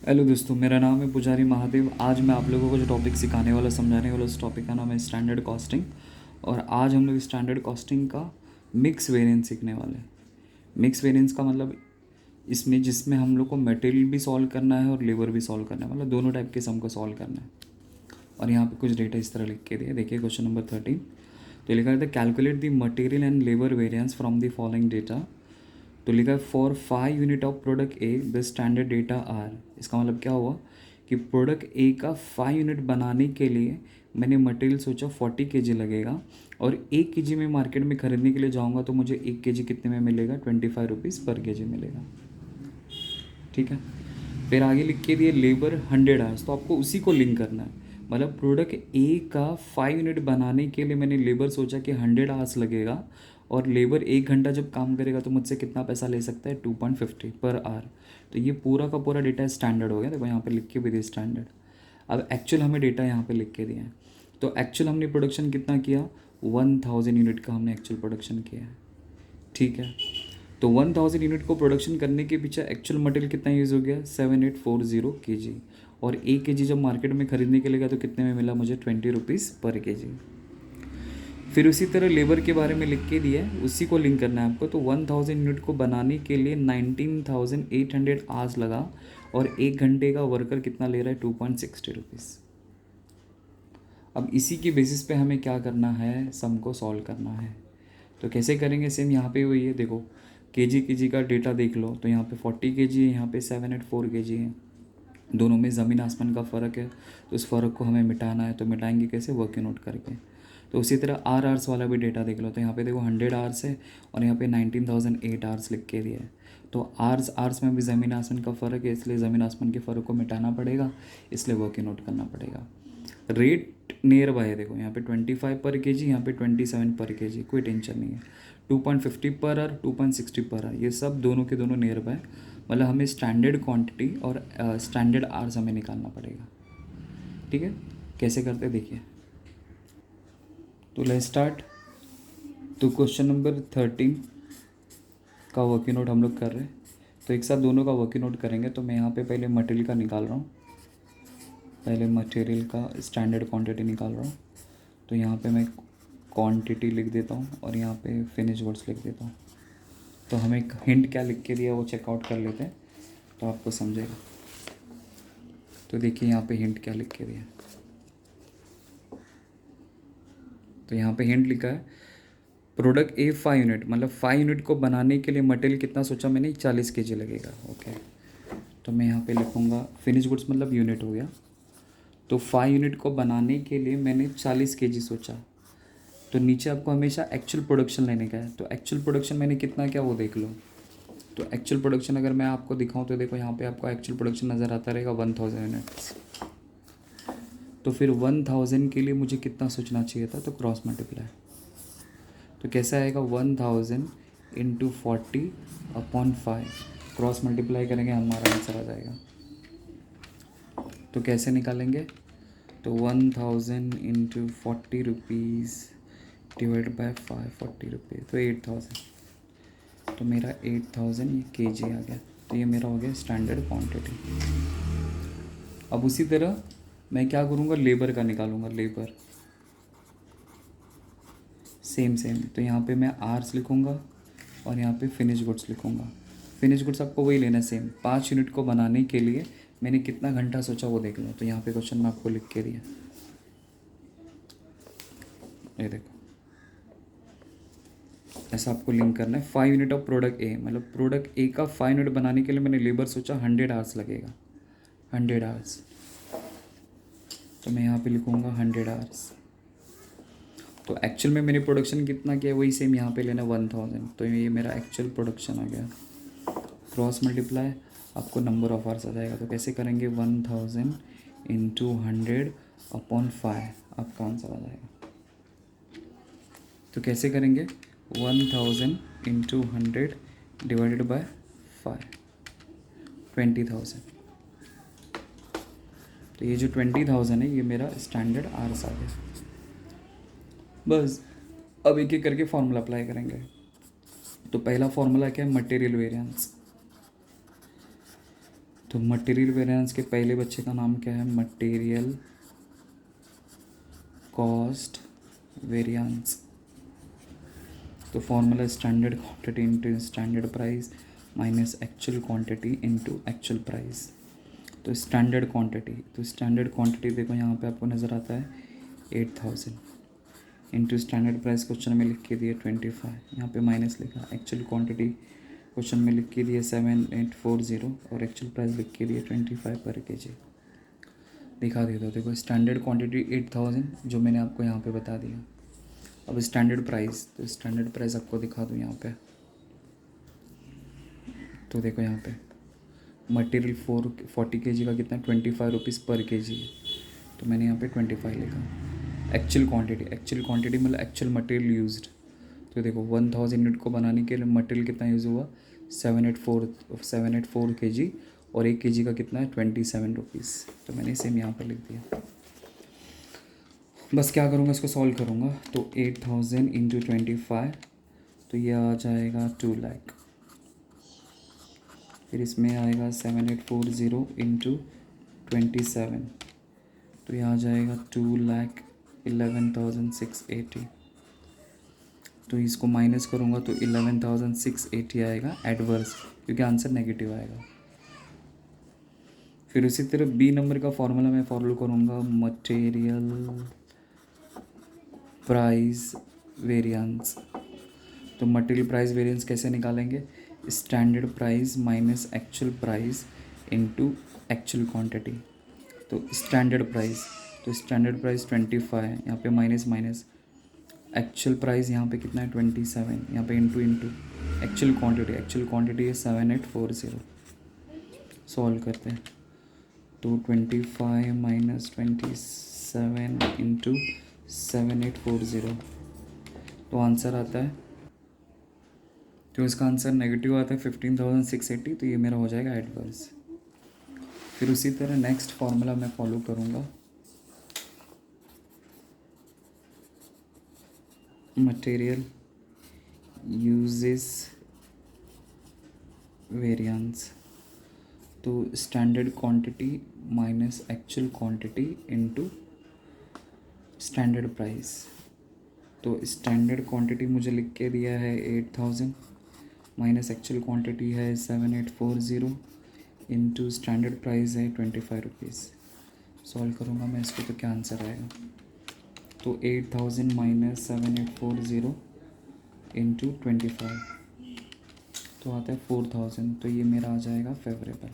Hello दोस्तों, मेरा नाम है पुजारी महादेव। आज मैं आप लोगों को जो टॉपिक सिखाने वाला समझाने वाला उस टॉपिक का नाम है स्टैंडर्ड कॉस्टिंग। और आज हम लोग स्टैंडर्ड कॉस्टिंग का मिक्स वेरिएंस सीखने वाले हैं। मिक्स वेरिएंस का मतलब इसमें जिसमें हम लोग को मटेरियल भी सॉल्व करना है और लेबर भी सॉल्व करना है, मतलब दोनों टाइप के सम को सॉल्व करना है। और यहाँ पे कुछ डेटा इस तरह लिख के दिए, देखिए क्वेश्चन नंबर 13। तो लिखा है calculate the material and labour variance from the following data. तो लिखा है for 5 unit of product A the standard data are. इसका मतलब क्या हुआ कि प्रोडक्ट ए का 5 यूनिट बनाने के लिए मैंने मटेरियल सोचा 40 kg लगेगा, और 1 kg में मार्केट में ख़रीदने के लिए जाऊंगा तो मुझे 1 kg कितने में मिलेगा, 25 रुपीज़ पर kg मिलेगा। ठीक है। फिर आगे लिख के दिए लेबर 100 आवर्स, तो आपको उसी को लिंक करना है। मतलब प्रोडक्ट ए का 5 यूनिट बनाने के लिए मैंने लेबर सोचा कि 100 आवर्स लगेगा, और लेबर 1 घंटा जब काम करेगा तो मुझसे कितना पैसा ले सकता है, 2.50 पर आवर। तो ये पूरा का पूरा डेटा स्टैंडर्ड हो गया। देखो यहाँ पे लिख के भी दिया स्टैंडर्ड। अब एक्चुअल हमें डेटा यहाँ पे लिख के दिया है। तो एक्चुअल हमने प्रोडक्शन कितना किया, 1000 यूनिट का हमने एक्चुअल प्रोडक्शन किया है। ठीक है। तो 1000 यूनिट को प्रोडक्शन करने के पीछे एक्चुअल मटेरियल कितना यूज़ हो गया, 7840 kg। और 1 kg जब मार्केट में ख़रीदने के लिए गया तो कितने में मिला मुझे, 20 रुपीज़ पर kg। फिर उसी तरह लेबर के बारे में लिख के दिया है, उसी को लिंक करना है आपको। तो 1000 यूनिट को बनाने के लिए 19,800 आवर्स लगा, और 1 घंटे का वर्कर कितना ले रहा है, 2.60 रुपीज़। अब इसी की बेसिस पे हमें क्या करना है, सम को सॉल्व करना है। तो कैसे करेंगे, सेम यहाँ पे वही है। देखो के जी का डेटा देख लो, तो यहाँ पे 40 kg है, यहाँ पे 784 kg है। दोनों में ज़मीन आसमान का फ़र्क है, तो उस फ़र्क को हमें मिटाना है। तो मिटाएंगे कैसे, वर्किंग नोट करके। तो उसी तरह आर आर्स वाला भी डेटा देख लो, तो यहाँ पे देखो 100 आवर्स है, और यहाँ पे 19,008 आवर्स लिख के दिया है। तो आर्स आर्स में भी ज़मीन आसमान का फ़र्क है, इसलिए ज़मीन आसमान के फ़र्क को मिटाना पड़ेगा, इसलिए वर्किंग नोट करना पड़ेगा। रेट नियर बाय है, देखो यहाँ पे 25 पर kg, यहाँ पे 27 पर kg, कोई टेंशन नहीं है। 2.50 पर आवर, 2.60 पर आवर, ये सब दोनों के दोनों नियर बाय। मतलब हमें स्टैंडर्ड क्वांटिटी और स्टैंडर्ड आवर्स हमें निकालना पड़ेगा। ठीक है, कैसे करते हैं देखिए। तो लेट्स स्टार्ट। तो क्वेश्चन नंबर 13 का वर्किंग नोट हम लोग कर रहे हैं, तो एक साथ दोनों का वर्किंग नोट करेंगे। तो मैं यहाँ पे पहले मटेरियल का निकाल रहा हूँ, पहले मटेरियल का स्टैंडर्ड क्वांटिटी निकाल रहा हूँ। तो यहाँ पे मैं क्वांटिटी लिख देता हूँ, और यहाँ पे फिनिश वर्ड्स लिख देता हूँ। तो हमें हिंट क्या लिख के दिया वो चेकआउट कर लेते हैं, तो आपको समझेगा। तो देखिए यहाँ पे हिंट क्या लिख के दिया। तो यहाँ पे हिंट लिखा है प्रोडक्ट ए 5 यूनिट, मतलब 5 यूनिट को बनाने के लिए मटेरियल कितना सोचा मैंने, 40 kg लगेगा। ओके, तो मैं यहाँ पे लिखूँगा फिनिश गुड्स, मतलब यूनिट हो गया। तो 5 यूनिट को बनाने के लिए मैंने 40 kg सोचा। तो नीचे आपको हमेशा एक्चुअल प्रोडक्शन लेने का है। तो एक्चुअल प्रोडक्शन मैंने कितना किया वो देख लो। तो एक्चुअल प्रोडक्शन अगर मैं आपको दिखाऊं तो देखो यहाँ पे आपको एक्चुअल प्रोडक्शन नज़र आता रहेगा 1000 यूनिट्स। तो फिर 1000 के लिए मुझे कितना सोचना चाहिए था, तो क्रॉस मल्टीप्लाई। तो कैसा आएगा, 1000 इंटू 40/5, क्रॉस मल्टीप्लाई करेंगे हमारा आंसर आ जाएगा। तो कैसे निकालेंगे, तो 1000 इंटू 40 रुपीज़ डिवाइड बाय 5, 40 रुपये, तो 8000। तो मेरा 8000 ये kg आ गया। तो ये मेरा हो गया स्टैंडर्ड क्वांटिटी। अब उसी तरह मैं क्या करूँगा, लेबर का निकालूंगा, लेबर सेम सेम। तो यहाँ पे मैं आर्स लिखूँगा, और यहाँ पे फिनिश गुड्स लिखूँगा। फिनिश गुड्स आपको वही लेना है सेम। 5 यूनिट को बनाने के लिए मैंने कितना घंटा सोचा वो देख लो। तो यहाँ पे क्वेश्चन में आपको लिख के दिया, ये देखो ऐसा आपको लिंक करना है। 5 यूनिट ऑफ प्रोडक्ट ए, मतलब प्रोडक्ट ए का 5 यूनिट बनाने के लिए मैंने लेबर सोचा 100 आवर्स लगेगा, 100 आवर्स। तो मैं यहाँ पे लिखूँगा 100 आवर्स। तो एक्चुअल में मैंने प्रोडक्शन कितना किया वही सेम यहाँ पे लेना 1000। तो ये मेरा एक्चुअल प्रोडक्शन आ गया। क्रॉस मल्टीप्लाई, आपको नंबर ऑफ आवर्स आ जाएगा। तो कैसे करेंगे, 1000 इंटू 100/5, आपका आंसर आ जाएगा। तो कैसे करेंगे, 1000 इंटू 100 डिवाइडेड बाय 5, 20,000। तो ये जो 20,000 है ये मेरा स्टैंडर्ड आवर्स आ गया। बस अब एक एक करके फॉर्मूला अप्लाई करेंगे। तो पहला फॉर्मूला क्या है, मटेरियल वेरिएंस। तो मटेरियल वेरिएंस के पहले बच्चे का नाम क्या है? Material cost variance. तो formula standard quantity into standard price minus actual quantity into actual price. तो स्टैंडर्ड क्वांटिटी देखो यहाँ पे आपको नज़र आता है 8000 इंटू स्टैंडर्ड प्राइस क्वेश्चन में लिख के दिए 25, यहाँ पे माइनस लिखा। एक्चुअल क्वांटिटी क्वेश्चन में लिख के दिए 7840 और एक्चुअल प्राइस लिख के दिए 25 पर केजी। दिखा देता हूँ, देखो स्टैंडर्ड क्वांटिटी 8000 जो मैंने आपको यहाँ पे बता दिया। अब स्टैंडर्ड प्राइस, तो स्टैंडर्ड प्राइस आपको दिखा दूँ यहाँ पे। तो देखो यहाँ पे मटेरियल 40 kg का कितना 25 रुपीज़ पर केजी है, तो मैंने यहाँ पे 25 लिखा। एक्चुअल क्वांटिटी मतलब एक्चुअल मटेरियल यूज्ड। तो देखो 1000 यूनिट को बनाने के लिए मटेरियल कितना यूज़ हुआ? 784 kg और 1 kg का कितना है 27 रुपीज़। तो मैंने सेम यहाँ पर लिख दिया। बस क्या करूँगा, इसको सॉल्व करूँगा। तो 8000 इंटू 25, तो ये आ जाएगा 2 लाख। फिर इसमें आएगा 7840 इंटू 27, तो ये आ जाएगा 2,11,680। तो इसको माइनस करूँगा तो 11,680 आएगा एडवर्स, क्योंकि आंसर नेगेटिव आएगा। फिर उसी तरह बी नंबर का फॉर्मूला मैं फॉलो करूँगा, मटेरियल प्राइस वेरिएंस। तो मटेरियल प्राइस वेरिएंस कैसे निकालेंगे? Standard price minus actual price into actual quantity. तो स्टैंडर्ड प्राइस 25 है, यहाँ पे माइनस एक्चुअल प्राइस यहाँ पे कितना है 27, यहाँ पे इंटू एक्चुअल क्वांटिटी है 7840। सॉल्व करते हैं। तो 25 माइनस 27 इंटू 7840, तो आंसर आता है, तो इसका आंसर नेगेटिव आता है 15,680। तो ये मेरा हो जाएगा एडवर्स। फिर उसी तरह नेक्स्ट फार्मूला मैं फॉलो करूँगा, मटेरियल यूजेस वेरिएंस। तो standard quantity minus actual quantity into standard price. तो स्टैंडर्ड क्वांटिटी मुझे लिख के दिया है 8000 माइनस एक्चुअल क्वांटिटी है 7840 इंटू स्टैंडर्ड प्राइस है 25 रुपीज़। सॉल्व करूँगा मैं इसको, तो क्या आंसर आएगा? तो 8000 माइनस 7840 इंटू 25, तो आता है 4000। तो ये मेरा आ जाएगा फेवरेबल।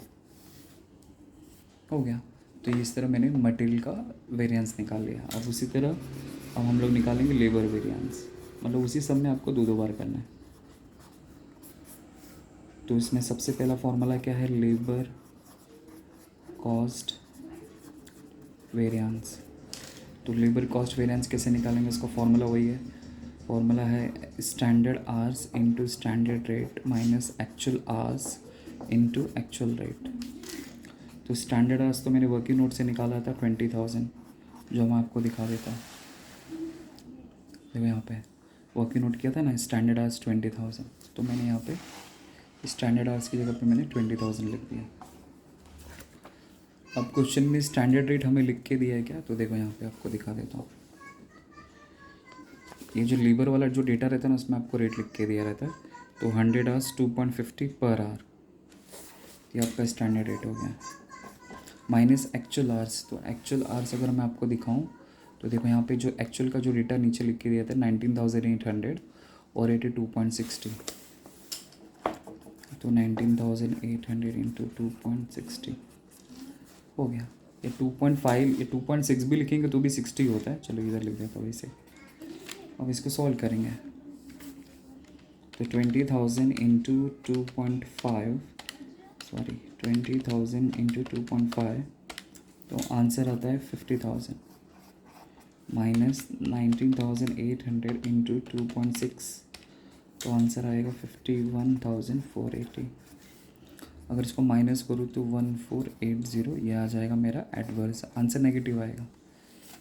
हो गया। तो इस तरह मैंने मटेरियल का वेरिएंस निकाल लिया। अब उसी तरह अब हम लोग निकालेंगे लेबर वेरिएंस, मतलब उसी सब में आपको दो बार करना है। तो इसमें सबसे पहला फॉर्मूला क्या है? Labour cost variance. तो लेबर कॉस्ट वेरिएंस कैसे निकालेंगे? इसका फॉर्मूला वही है, फॉर्मूला है standard hours into standard rate minus actual hours into actual rate. तो स्टैंडर्ड आवर्स तो मैंने वर्किंग नोट से निकाला था 20,000, जो मैं आपको दिखा देता हूँ। देखो यहाँ पे वर्किंग नोट किया था ना, स्टैंडर्ड आवर्स 20,000, तो मैंने यहाँ पे स्टैंडर्ड आवर्स की जगह पे मैंने 20,000 लिख दिया। अब क्वेश्चन में स्टैंडर्ड रेट हमें लिख के दिया है क्या? तो देखो यहाँ पे आपको दिखा देता हूँ। ये जो लेबर वाला जो डेटा रहता है ना, उसमें आपको रेट लिख के दिया रहता है। तो 100 आवर्स 2.50 पर आवर, ये आपका स्टैंडर्ड रेट हो गया। माइनस एक्चुअल आवर्स, तो एक्चुअल आवर्स अगर मैं आपको दिखाऊँ तो देखो यहाँ पे जो एक्चुअल का जो डेटा नीचे लिख के दिया था 19,800 और 82.60, तो 19,800 इंटू 2.60 हो गया। ये 2.5 ये 2.6 भी लिखेंगे तो भी 60 होता है। चलो इधर लिख देता हूँ वैसे। अब इसको सॉल्व करेंगे। तो 20,000 इंटू 2.5, सॉरी 20,000 इंटू 2.5, तो आंसर आता है 50,000 माइनस 19,800 इंटू 2.6, तो आंसर आएगा 51,480। अगर इसको माइनस करूँ तो 1480, ये आ जाएगा मेरा एडवर्स। आंसर नेगेटिव आएगा।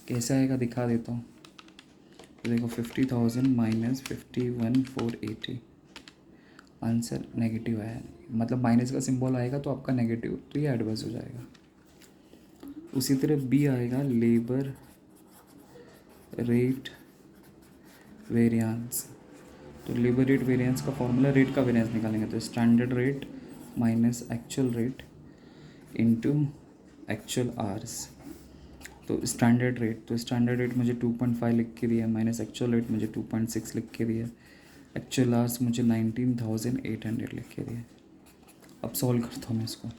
कैसे आएगा दिखा देता हूँ। तो देखो 50,000 माइनस 51,480, आंसर नेगेटिव आया, मतलब माइनस का सिंबल आएगा तो आपका नेगेटिव, तो ये एडवर्स हो जाएगा। उसी तरह बी आएगा लेबर रेट वेरिएंस। तो लेबर रेट वेरिएंस का फॉर्मूला, रेट का वेरिएंस निकालेंगे तो standard rate minus actual rate into actual hours. तो स्टैंडर्ड रेट मुझे 2.5 लिख के दिया, माइनस एक्चुअल रेट मुझे 2.6 लिख के दिया, एक्चुअल आवर्स मुझे 19,800 लिख के दिया। अब सॉल्व करता हूँ मैं इसको,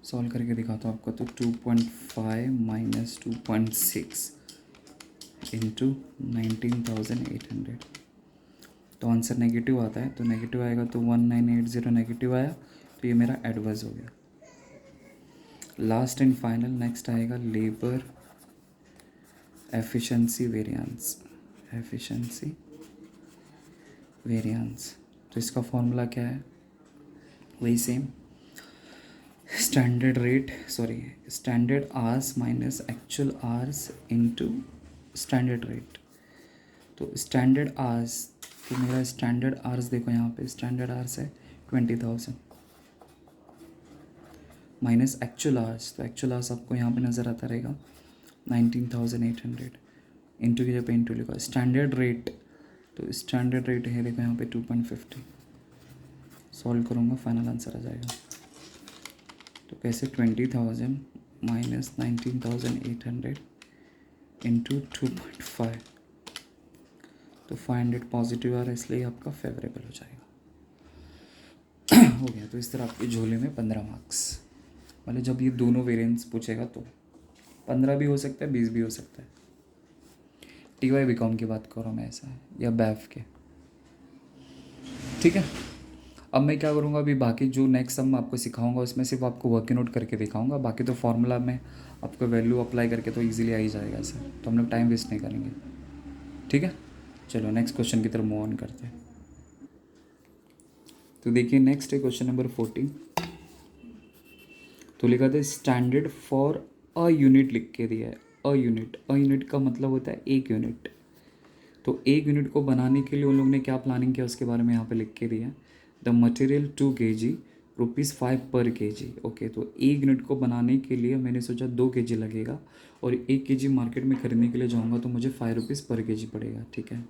सॉल्व करके दिखाता हूँ आपको। तो 2.5 माइनस 2.6 इंटू 19,800, तो आंसर नेगेटिव आता है। तो नेगेटिव आएगा तो 1980 नेगेटिव आया, तो ये मेरा एडवर्स हो गया। लास्ट एंड फाइनल नेक्स्ट आएगा labour efficiency variance, efficiency variance. तो इसका फॉर्मूला क्या है, वही same, standard hours minus actual hours into standard rate. तो स्टैंडर्ड आवर्स, तो मेरा स्टैंडर्ड आवर्स देखो यहाँ पे, स्टैंडर्ड आवर्स है 20,000 माइनस एक्चुअल आवर्स, तो एक्चुअल आवर्स आपको यहाँ पे नज़र आता रहेगा 19,800 इंटू की जगह इंटू लिखा स्टैंडर्ड रेट, तो स्टैंडर्ड रेट है देखो यहाँ पे 2.50। सॉल्व करूँगा फाइनल आंसर आ जाएगा। तो कैसे 20,000 माइनस 19,800 इंटू 2.5, तो 500 पॉजिटिव आ रहा है, इसलिए आपका फेवरेबल हो जाएगा। हो गया। तो इस तरह आपके झोले में 15 मार्क्स, मतलब जब ये दोनों वेरिएंट्स पूछेगा तो 15 भी हो सकता है, 20 भी हो सकता है। TY बीकॉम की बात कर रहा हूँ मैं, ऐसा है, या बैफ के, ठीक है। अब मैं क्या करूँगा, अभी बाकी जो नेक्स्ट सम आपको सिखाऊंगा उसमें सिर्फ आपको वर्किंग नोट करके दिखाऊंगा, बाकी तो फार्मूला में आपको वैल्यू अप्लाई करके तो इजीली आ ही जाएगा ऐसा, तो हम लोग टाइम वेस्ट नहीं करेंगे, ठीक है। चलो नेक्स्ट क्वेश्चन की तरफ मूव ऑन करते हैं। तो देखिए नेक्स्ट है क्वेश्चन नंबर 14। तो लिखा था स्टैंडर्ड फॉर अ यूनिट लिख के दिया है। अ यूनिट का मतलब होता है एक यूनिट। तो एक यूनिट को बनाने के लिए उन लोगों ने क्या प्लानिंग किया उसके बारे में यहाँ पे लिख के दिया है। द मटेरियल 2 kg ₹5 पर kg। ओके, तो एक यूनिट को बनाने के लिए मैंने सोचा 2 kg लगेगा, और 1 kg मार्केट में खरीदने के लिए जाऊँगा तो मुझे ₹5 पर kg पड़ेगा, ठीक है।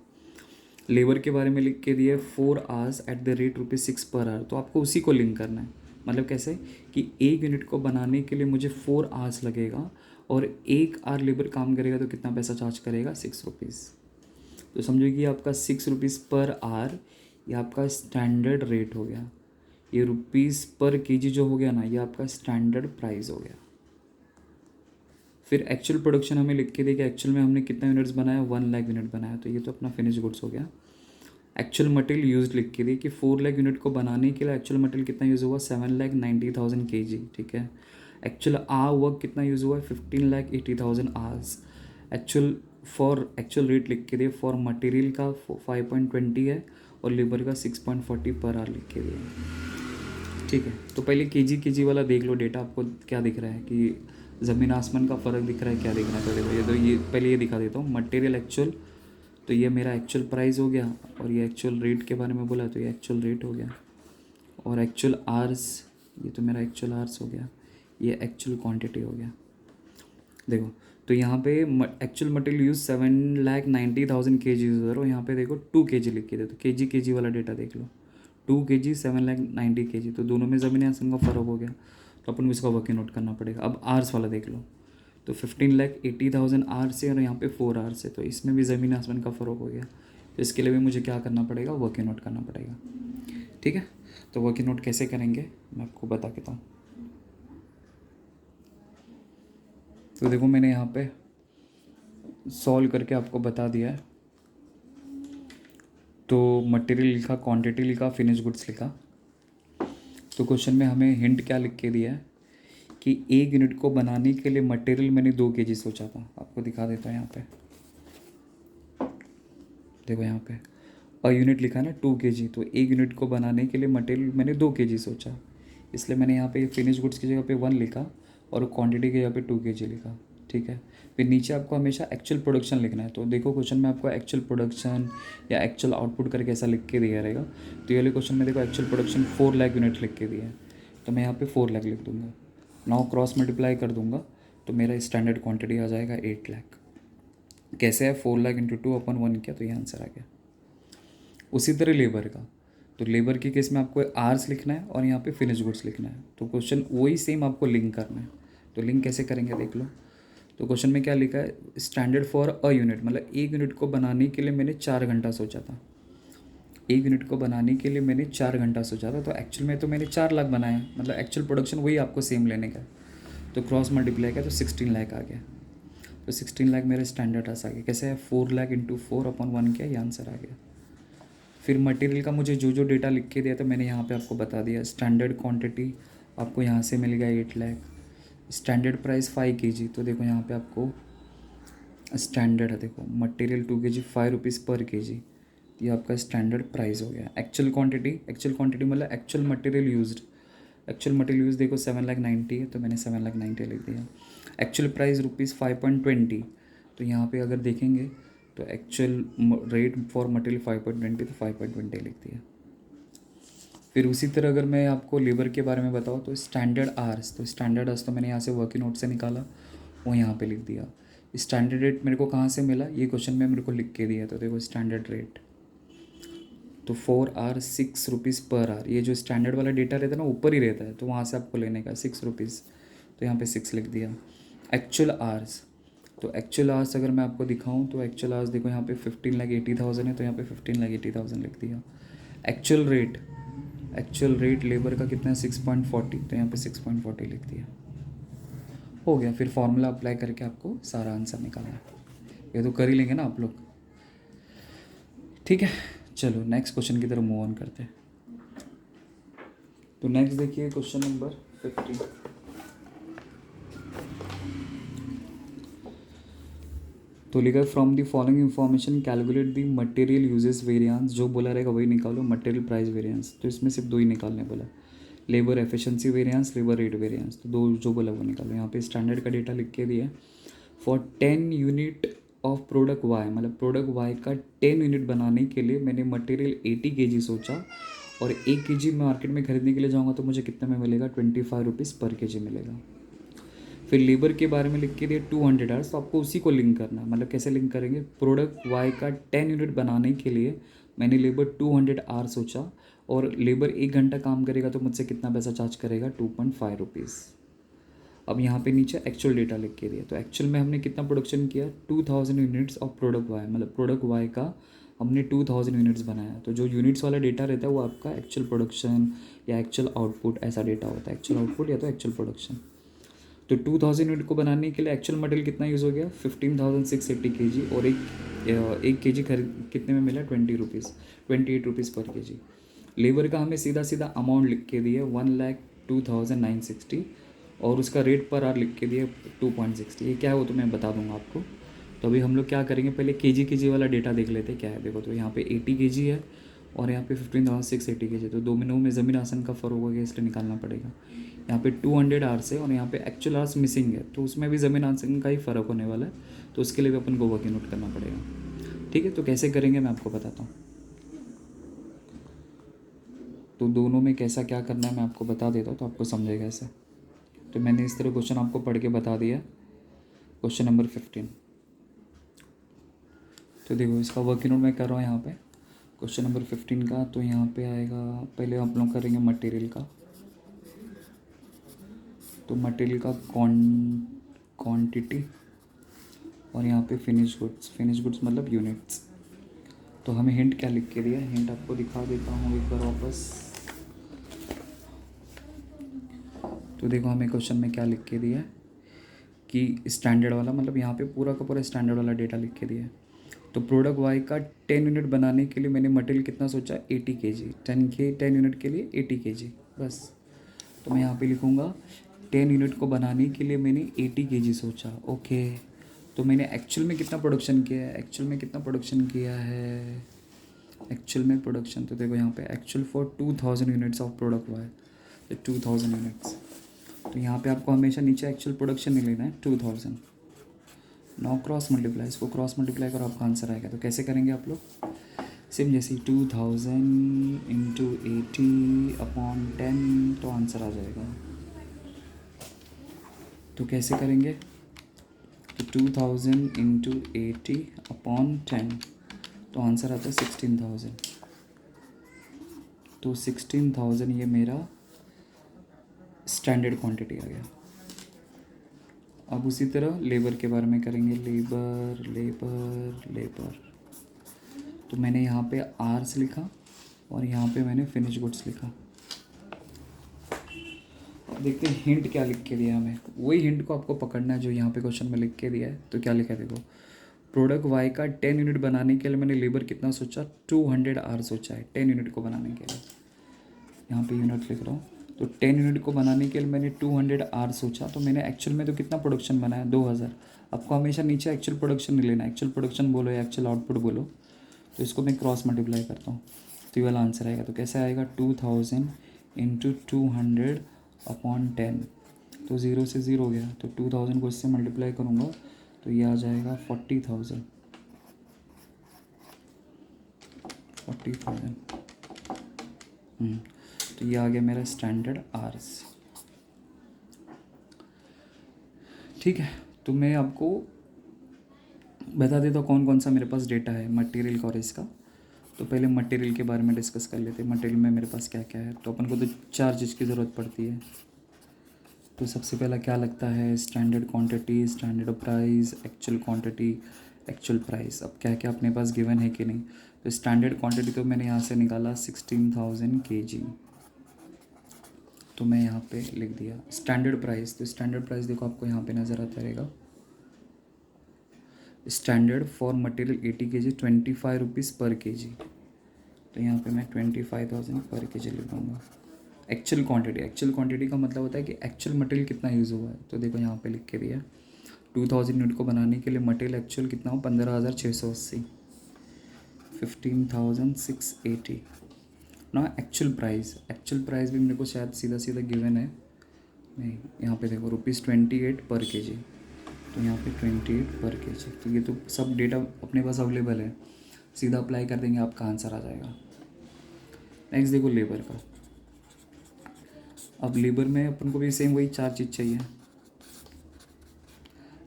लेबर के बारे में लिख के दिया 4 hours at the rate ₹6 per hour. तो आपको उसी को लिंक करना है, मतलब कैसे कि एक यूनिट को बनाने के लिए मुझे 4 आवर्स लगेगा, और 1 आवर लेबर काम करेगा तो कितना पैसा चार्ज करेगा, ₹6। तो समझो कि आपका ₹6 पर आवर ये आपका स्टैंडर्ड रेट हो गया। ये ₹1 पर kg जो हो गया ना, ये आपका स्टैंडर्ड प्राइस हो गया। फिर एक्चुअल प्रोडक्शन हमें लिख के देखिए, एक्चुअल में हमने कितना यूनिट्स बनाया, 1 लाख यूनिट बनाया, तो ये तो अपना फिनिश गुड्स हो गया। एक्चुअल मटेरियल यूज लिख के दी कि 4 लाख यूनिट को बनाने के लिए एक्चुअल मटेरियल कितना यूज़ हुआ, 7,90,000 kg, ठीक है। एक्चुअल आवर वर्क कितना यूज़ हुआ है, 15,80,000 आवर्स। एक्चुअल रेट लिख के दिए, फॉर मटेरियल का 5.20 है, और लेबर का 6.40 पर आवर लिख के दिए, ठीक है। तो पहले kg वाला देख लो डेटा, आपको क्या दिख रहा है कि ज़मीन आसमान का फ़र्क दिख रहा है, क्या दिख रहा है। तो देखो ये पहले ये दिखा देता हूँ, मटेरियल एक्चुअल, तो ये मेरा एक्चुअल प्राइस हो गया, और ये एक्चुअल रेट के बारे में बोला तो ये एक्चुअल रेट हो गया, और एक्चुअल आवर्स, ये तो मेरा एक्चुअल आवर्स हो गया, ये एक्चुअल क्वांटिटी हो गया। देखो तो यहाँ पे एक्चुअल मटेरियल यूज 7,90,000 kg उधर, और यहाँ पे देखो 2 kg लिख के दे, तो kg वाला डेटा देख लो, 2 kg 7,90,000 kg, तो दोनों में ज़मीन आसमान का फ़र्क हो गया, तो अपन को इसका वर्किंग नोट करना पड़ेगा। अब आवर्स वाला देख लो, तो 15,80,000 आवर्स है, और यहाँ पे 4 आवर्स है, तो इसमें भी ज़मीन आसमान का फ़र्क हो गया। तो इसके लिए भी मुझे क्या करना पड़ेगा, वर्किंग नोट करना पड़ेगा, ठीक है। तो वर्किंग नोट कैसे करेंगे मैं आपको बता देता हूँ। तो देखो मैंने यहाँ पे सॉल्व करके आपको बता दिया है। तो मटेरियल लिखा, क्वांटिटी लिखा, फिनिश गुड्स लिखा। तो क्वेश्चन में हमें हिंट क्या लिख के दिया है कि एक यूनिट को बनाने के लिए मटेरियल मैंने 2 kg सोचा था। आपको दिखा देता हूँ यहाँ पे, देखो यहाँ पे अ यूनिट लिखा है ना 2 kg, तो एक यूनिट को बनाने के लिए मटेरियल मैंने 2 kg सोचा, इसलिए मैंने यहाँ पे फिनिश गुड्स की जगह पे 1 लिखा, और क्वांटिटी की जगह पे 2 kg लिखा, ठीक है। फिर नीचे आपको हमेशा एक्चुअल प्रोडक्शन लिखना है। तो देखो क्वेश्चन में आपको एक्चुअल प्रोडक्शन या एक्चुअल आउटपुट करके ऐसा लिख के दिया रहेगा। तो ये वाले क्वेश्चन में देखो एक्चुअल प्रोडक्शन 4 लाख यूनिट लिख के दिया है, तो मैं यहाँ पे 4 लाख लिख दूंगा। नाउ क्रॉस मल्टीप्लाई कर दूंगा तो मेरा स्टैंडर्ड क्वांटिटी आ जाएगा 8 लाख। कैसे है, 4 लाख इंटू 2/1 किया तो ये आंसर आ गया। उसी तरह लेबर का, तो लेबर के केस में आपको आर्स लिखना है और यहाँ पे फिनिश गुड्स लिखना है। तो क्वेश्चन वही सेम आपको लिंक करना है। तो लिंक कैसे करेंगे देख लो। तो क्वेश्चन में क्या लिखा है, स्टैंडर्ड फॉर अ यूनिट, मतलब एक यूनिट को बनाने के लिए मैंने 4 घंटा सोचा था। एक यूनिट को बनाने के लिए मैंने 4 घंटा सोचा था, तो एक्चुअल में तो मैंने 4 लाख बनाया, मतलब एक्चुअल प्रोडक्शन वही आपको सेम लेने का है। तो क्रॉस मल्टीप्लाई किया तो 16 लाख आ गया। तो 16 लाख मेरे स्टैंडर्ड आ गया। कैसे है, 4 लाख इंटू 4/1 किया, ये आंसर आ गया। फिर मटेरियल का मुझे जो जो डेटा लिख के दिया तो मैंने यहाँ पे आपको बता दिया। स्टैंडर्ड क्वांटिटी आपको यहाँ से मिल गया 8 लाख। स्टैंडर्ड प्राइस 5 kg, तो देखो यहाँ पे आपको स्टैंडर्ड है, देखो मटेरियल 2 kg 5 रुपीज़ पर kg, ये आपका स्टैंडर्ड प्राइस हो गया। एक्चुअल क्वांटिटी मतलब actual material used, actual material use देखो 7,90,000 है, तो मैंने 7,90,000 लिख दिया। एक्चुअल प्राइस ₹5.20, तो यहाँ पे अगर देखेंगे तो एक्चुअल रेट फॉर मटेरियल 5.20, तो 5.20 लिख दिया। फिर उसी तरह अगर मैं आपको लेबर के बारे में बताऊँ तो स्टैंडर्ड आवर्स, तो स्टैंडर्ड आवर्स तो मैंने यहाँ से वर्किंग नोट से निकाला, वो यहाँ पे लिख दिया। स्टैंडर्ड रेट मेरे को कहाँ से मिला, ये क्वेश्चन में मेरे को लिख के दिया, तो देखो स्टैंडर्ड रेट तो 4 आवर 6 रुपीज़ पर आवर। ये जो स्टैंडर्ड वाला डेटा रहता है ना ऊपर ही रहता है, तो वहाँ से आपको लेने का 6 रुपीज़, तो यहाँ पे 6 लिख दिया। एक्चुअल आवर्स, तो एक्चुअल आवर्स अगर मैं आपको दिखाऊँ तो एक्चुअल आवर्स देखो यहाँ पे 15,80,000 है, तो यहाँ पे 15,80,000 लिख दिया। एक्चुअल रेट लेबर का कितना है 6.40, तो यहाँ पे 6.40 लिख दिया। हो गया। फिर फॉर्मूला अप्लाई करके आपको सारा आंसर निकालना है। ये तो कर ही लेंगे ना आप लोग, ठीक है। चलो नेक्स्ट क्वेश्चन की तरफ मूव ऑन करते हैं। तो नेक्स्ट देखिए क्वेश्चन नंबर 15। तो लिखा from the following information calculate the material usages variance, जो बोला रहेगा वही निकालो। मटेरियल प्राइस वेरिएंस, तो इसमें सिर्फ 2 ही निकालने बोला, labour efficiency variance, labour rate variance, तो 2 जो बोला वो निकालो। यहाँ पे स्टैंडर्ड का डेटा लिख के दिया for 10 unit of product Y, मतलब प्रोडक्ट वाई का 10 यूनिट बनाने के लिए मैंने मटेरियल 80 kg सोचा, और 1 kg मार्केट में खरीदने के लिए जाऊँगा तो मुझे कितना में मिलेगा, 25 रुपीज़ पर kg मिलेगा। फिर लेबर के बारे में लिख के दिया 200 आवर्स, तो आपको उसी को लिंक करना है। मतलब कैसे लिंक करेंगे, प्रोडक्ट वाई का 10 यूनिट बनाने के लिए मैंने लेबर 200 आवर्स सोचा, और लेबर 1 घंटा काम करेगा तो मुझसे कितना पैसा चार्ज करेगा, 2.5 रुपीज़। अब यहाँ पे नीचे एक्चुअल डेटा लिख के दिया, तो एक्चुअल में हमने कितना प्रोडक्शन किया, 2000 यूनिट्स ऑफ प्रोडक्ट वाई, मतलब प्रोडक्ट वाई का हमने 2000 यूनिट्स बनाया। तो जो यूनिट्स वाला डेटा रहता है वो आपका एक्चुअल प्रोडक्शन या एक्चुअल आउटपुट ऐसा डेटा होता है, एक्चुअल आउटपुट या तो एक्चुअल प्रोडक्शन। तो 2000 यूनिट को बनाने के लिए एक्चुअल मटेरियल कितना यूज़ हो गया, 15,680 kg, और एक kg खरीद कितने में मिला, 28 रुपीज़ पर kg। लेबर का हमें सीधा सीधा अमाउंट लिख के दिए 1,02,960, और उसका रेट पर आवर लिख के दिए 2.60। ये क्या है वो तो मैं बता दूंगा आपको। तो अभी हम लोग क्या करेंगे, पहले kg वाला डेटा देख लेते हैं क्या है। देखो तो यहाँ पे 80 kg है और यहाँ पे 15,680 kg, तो दोनों में ज़मीन आसमान का फ़र्क हो गया, इसलिए निकालना पड़ेगा। यहाँ पे 200 आवर्स है और यहाँ पे एक्चुअल आवर्स मिसिंग है, तो उसमें भी ज़मीन आसमान का ही फ़र्क होने वाला है, तो उसके लिए भी अपन को वर्किंग नोट करना पड़ेगा, ठीक है। तो कैसे करेंगे मैं आपको बताता हूँ। तो दोनों में कैसा क्या करना है मैं आपको बता देता हूँ, तो आपको समझेगा ऐसे। तो मैंने इस तरह क्वेश्चन आपको पढ़ के बता दिया। क्वेश्चन नंबर 15, तो देखो इसका वर्किंग नोट मैं कर रहा हूँ यहाँ पे क्वेश्चन नंबर 15 का। तो यहाँ पे आएगा, पहले हम लोग करेंगे मटेरियल का। तो मटेरियल का क्वांटिटी, और यहाँ पे फिनिश गुड्स मतलब यूनिट्स। तो हमें हिंट क्या लिख के दिया, हिंट आपको दिखा देता हूँ एक बार वापस। तो देखो हमें क्वेश्चन में क्या लिख के दिया है कि स्टैंडर्ड वाला, मतलब यहाँ पे पूरा का पूरा स्टैंडर्ड वाला डेटा लिख के दिया है। तो प्रोडक्ट वाई का 10 यूनिट बनाने के लिए मैंने मटेरियल कितना सोचा, 80 kg। 10 यूनिट के लिए 80 kg बस। तो मैं यहाँ पे लिखूँगा 10 यूनिट को बनाने के लिए मैंने 80 kg सोचा, ओके। तो मैंने एक्चुअल में कितना प्रोडक्शन किया है, एक्चुअल में प्रोडक्शन, तो देखो यहाँ पे actual for 2000 units of product हुआ है, तो 2000 यूनिट्स। तो यहाँ पे आपको हमेशा नीचे एक्चुअल प्रोडक्शन नहीं लेना है, 2000। नाउ क्रॉस मल्टीप्लाई, इसको क्रॉस मल्टीप्लाई करो, आपका आंसर आएगा। तो कैसे करेंगे आप लोग? सेम जैसे 2000 इंटू 80/10, तो आंसर आ जाएगा। तो कैसे करेंगे? तो 2000 इंटू 80/10, तो आंसर आता है 16,000। तो 16,000 ये मेरा स्टैंडर्ड क्वांटिटी आ गया। अब उसी तरह लेबर के बारे में करेंगे, लेबर लेबर लेबर। तो मैंने यहाँ पे आर्स लिखा और यहाँ पे मैंने फिनिश गुड्स लिखा। अब देखते हैं हिंट क्या लिख के दिया हमें। वही हिंट को आपको पकड़ना है जो यहाँ पे क्वेश्चन में लिख के दिया है। तो क्या लिखा है देखो, प्रोडक्ट वाई का 10 यूनिट बनाने के लिए मैंने लेबर कितना सोचा? 200 आर सोचा है 10 यूनिट को बनाने के लिए। यहाँ पे यूनिट लिख रहा हूँ। तो 10 यूनिट को बनाने के लिए मैंने 200 आर सोचा। तो मैंने एक्चुअल में तो कितना प्रोडक्शन बनाया? 2000। आपको हमेशा नीचे एक्चुअल प्रोडक्शन नहीं लेना, एक्चुअल प्रोडक्शन बोलो या एक्चुअल आउटपुट बोलो। तो इसको मैं क्रॉस मल्टीप्लाई करता हूँ, तो ये वाला आंसर आएगा। तो कैसे आएगा? 2000 इंटू 200/10। तो 0 से 0 हो गया, तो 2000 को इससे मल्टीप्लाई करूँगा तो ये आ जाएगा 40,000। 40,000। तो ये आ गया मेरा स्टैंडर्ड आर्स। ठीक है, तो मैं आपको बता देता हूँ कौन कौन सा मेरे पास डेटा है मटेरियल का और इसका। तो पहले मटेरियल के बारे में डिस्कस कर लेते हैं। मटेरियल में मेरे पास क्या क्या है। तो अपन को तो 4 चीज़ की ज़रूरत पड़ती है। तो सबसे पहला क्या लगता है? Standard quantity, standard price, actual quantity, actual price. अब क्या क्या अपने पास गिवन है कि नहीं। तो स्टैंडर्ड क्वांटिटी तो मैंने यहाँ से निकाला 16,000 kg। तो मैं यहाँ पे लिख दिया स्टैंडर्ड प्राइस। तो स्टैंडर्ड प्राइस देखो आपको यहाँ पे नज़र आता रहेगा। Standard for material 80 kg 25 rupees पर kg। तो यहाँ पे मैं 25,000 पर kg लिख दूँगा। एक्चुअल क्वांटिटी का मतलब होता है कि एक्चुअल मटेरियल कितना यूज़ हुआ है। तो देखो यहाँ पे लिख के दिया 2000 यूनिट को बनाने के लिए मटेरियल एक्चुअल कितना हो? 15,680, 15,680 ना। एक्चुअल प्राइस भी मेरे को शायद सीधा सीधा गिवन है नहीं। यहाँ पे देखो ₹28 पर kg। तो यहाँ पे 28 पर kg। तो ये तो सब डेटा अपने पास अवेलेबल है, सीधा अप्लाई कर देंगे आपका आंसर आ जाएगा। नेक्स्ट देखो लेबर का। अब लेबर में अपन को भी सेम वही 4 चीज़ चाहिए।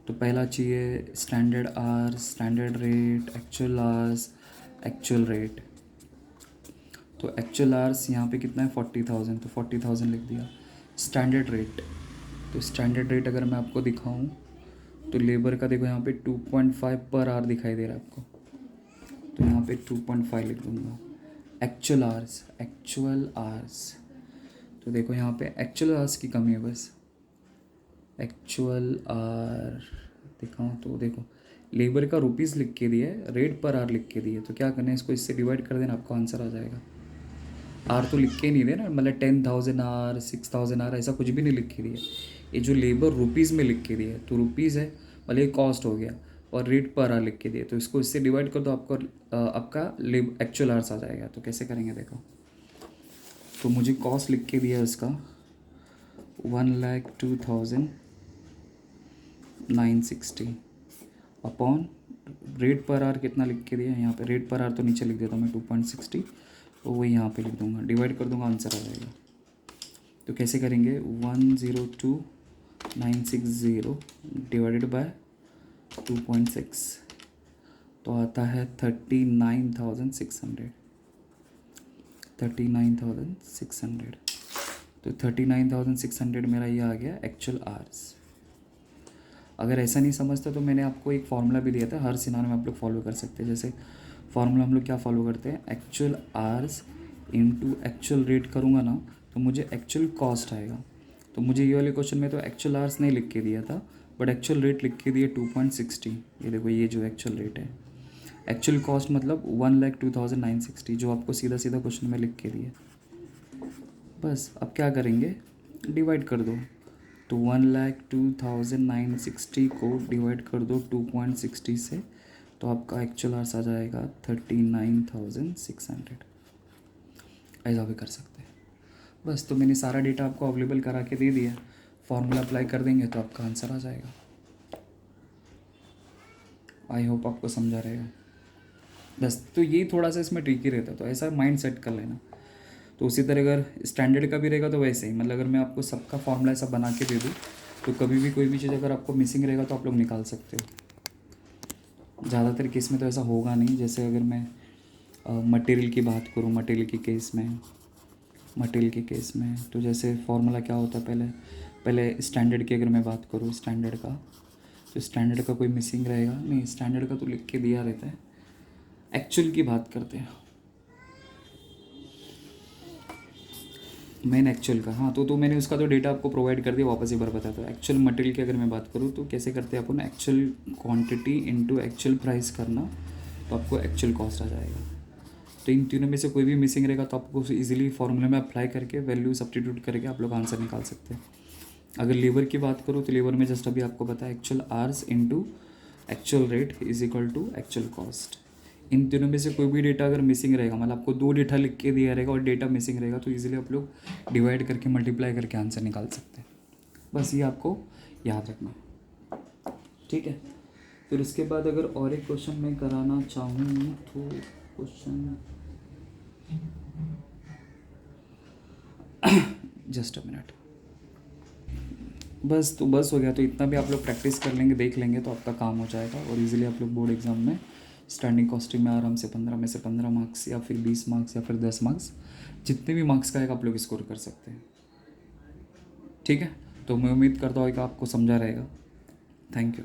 तो पहला चाहिए standard hours, standard rate, actual hours, actual rate. तो एक्चुअल आवर्स यहाँ पे कितना है? 40,000। तो 40,000 लिख दिया। स्टैंडर्ड रेट, तो स्टैंडर्ड रेट अगर मैं आपको दिखाऊं तो लेबर का देखो यहाँ पे 2.5 पर आवर दिखाई दे रहा है आपको। तो यहाँ पे 2.5 लिख दूँगा। एक्चुअल आवर्स, तो देखो यहाँ पे एक्चुअल आवर्स की कमी है बस। एक्चुअल आवर दिखाऊँ तो देखो लेबर का रुपीज़ लिख के दिया है, रेट पर आवर लिख के दिए। तो क्या करना है, इसको इससे डिवाइड कर देना, आपको आंसर आ जाएगा। आर तो लिख के नहीं देना, मतलब 10,000 आर, 6,000 आर, ऐसा कुछ भी नहीं लिख के दिया। ये जो लेबर रुपीज़ में लिख के दिया है, तो रुपीज़ है मतलब ये कॉस्ट हो गया, और रेट पर आर लिख के दिया। तो इसको इससे डिवाइड कर दो, आपको आपका एक्चुअल आर्स आ जाएगा। तो कैसे करेंगे देखो। तो मुझे कॉस्ट लिख के दिया है उसका 1,02,960 अपॉन रेट पर आर कितना लिख के दिया है यहाँ पे। रेट पर आर तो नीचे लिख देता हूँ मैं 2.60, तो वही यहाँ पे लिख दूँगा, डिवाइड कर दूँगा, आंसर आ जाएगा। तो कैसे करेंगे? 1,02,960 डिवाइडेड बाय 2.6, तो आता है 39,600। 39,600। तो 39,600 मेरा ये आ गया एक्चुअल आवर्स। अगर ऐसा नहीं समझता तो मैंने आपको एक फार्मूला भी दिया था, हर सिनारियो में आप लोग फॉलो कर सकते हैं। जैसे फार्मूला हम लोग क्या फॉलो करते हैं, actual hours into actual rate करूँगा ना तो मुझे एक्चुअल कॉस्ट आएगा। तो मुझे ये वाले क्वेश्चन में तो एक्चुअल आवर्स नहीं लिख के दिया था, बट एक्चुअल रेट लिख के दिए 2.60। ये देखो ये जो एक्चुअल रेट है, एक्चुअल कॉस्ट मतलब 1,02,960, जो आपको सीधा सीधा क्वेश्चन में लिख के दिए। बस अब क्या करेंगे, डिवाइड कर दो। तो 1,02,960 को डिवाइड कर दो 2.60 से, तो आपका एक्चुअल आवर्स आ जाएगा 39,600। ऐसा भी कर सकते हैं। बस, तो मैंने सारा डेटा आपको अवेलेबल करा के दे दिया। फॉर्मूला अप्लाई कर देंगे तो आपका आंसर आ जाएगा। आई होप आपको समझा रहेगा। बस तो ये थोड़ा सा इसमें ट्रिकी रहता है, तो ऐसा माइंड सेट कर लेना। तो उसी तरह अगर स्टैंडर्ड का भी रहेगा तो वैसे ही, मतलब अगर मैं आपको सबका फॉर्मूला ऐसा बना के दे दूँ तो कभी भी कोई भी चीज़ अगर आपको मिसिंग रहेगा तो आप लोग निकाल सकते हो। ज़्यादातर केस में तो ऐसा होगा नहीं। जैसे अगर मैं मटेरियल की बात करूँ, मटेरियल के केस में तो जैसे फॉर्मूला क्या होता है, पहले स्टैंडर्ड की अगर मैं बात करूँ स्टैंडर्ड का, तो स्टैंडर्ड का कोई मिसिंग रहेगा नहीं, स्टैंडर्ड का तो लिख के दिया रहता है। एक्चुअल की बात करते हैं, मेन एक्चुअल का। हाँ तो मैंने उसका तो डेटा आपको प्रोवाइड कर दिया, वापस एक बार बताता हूँ। एक्चुअल मटेरियल की अगर मैं बात करूँ तो कैसे करते हैं अपन, actual quantity into actual price करना, तो आपको एक्चुअल कॉस्ट आ जाएगा। तो इन तीनों में से कोई भी मिसिंग रहेगा तो आपको इजीली फॉर्मूले में अप्लाई करके वैल्यू सब्स्टिट्यूट करके आप लोग आंसर निकाल सकते हैं। अगर लेबर की बात करूँ तो लेबर में जस्ट अभी आपको पता है actual hours into actual rate is equal to actual cost. इन तीनों में से कोई भी डेटा अगर मिसिंग रहेगा, मतलब आपको 2 डेटा लिख के दिया रहेगा और डेटा मिसिंग रहेगा, तो इजीली आप लोग डिवाइड करके मल्टीप्लाई करके आंसर निकाल सकते हैं। बस ये आपको याद रखना है, ठीक है। फिर उसके बाद अगर और एक क्वेश्चन मैं कराना चाहूँ तो क्वेश्चन जस्ट अ मिनट, बस तो बस हो गया। तो इतना भी आप लोग प्रैक्टिस कर लेंगे, देख लेंगे तो आपका काम हो जाएगा और इजीली आप लोग बोर्ड एग्जाम में स्टैंडिंग कॉस्टिंग में आराम से 15 में से 15 मार्क्स या फिर 20 मार्क्स या फिर 10 मार्क्स, जितने भी मार्क्स का है आप लोग स्कोर कर सकते हैं, ठीक है। तो मैं उम्मीद करता हूँ कि आपको समझा रहेगा। Thank you.